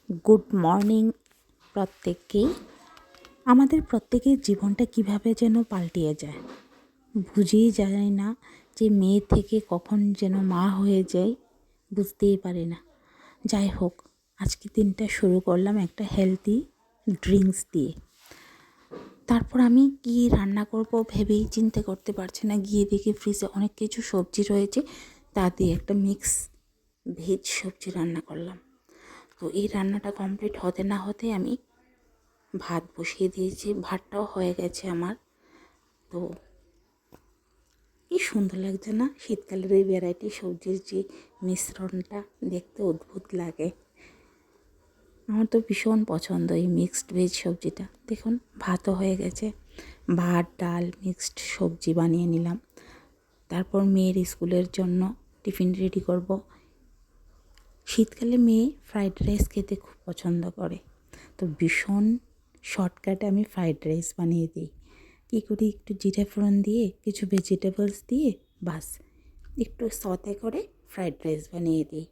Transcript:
Good morning প্রত্যেককেই। আমাদের প্রত্যেকের জীবনটা কিভাবে যেন পাল্টিয়ে যায়, বুঝেই যায় না যে মেয়ে থেকে কখন যেন মা হয়ে যায়, বুঝতেই পারি না। যাই হোক, আজকে দিনটা শুরু করলাম একটা হেলদি ড্রিঙ্কস দিয়ে। তারপর আমি কী রান্না করব ভেবেই চিন্তা করতে পারছি না। গিয়ে দেখি ফ্রিজে অনেক কিছু সবজি রয়েছে, তা দিয়ে একটা মিক্স ভেজ সবজি রান্না করলাম। তো এই রান্নাটা কমপ্লিট হতে না হতে আমি ভাত বসিয়ে দিয়েছি। ভাতটাও হয়ে গেছে আমার। তো কি সুন্দর লাগছে না, শীতকালের এই ভ্যারাইটি সবজির যে মিশ্রণটা, দেখতে অদ্ভুত লাগে। আমার তো ভীষণ পছন্দ এই মিক্সড ভেজ সবজিটা। দেখুন, ভাতও হয়ে গেছে। ভাত, ডাল, মিক্সড সবজি বানিয়ে নিলাম। তারপর মেয়ের স্কুলের জন্য টিফিন রেডি করব। শীতকালে মেয়ে ফ্রাইড রাইস খেতে খুব পছন্দ করে, তো ভীষণ শর্টকাটে আমি ফ্রাইড রাইস বানিয়ে দিই। কী করি, একটু জিরে ফোড়ন দিয়ে কিছু ভেজিটেবলস দিয়ে বাস একটু সতে করে ফ্রাইড রাইস বানিয়ে দিই।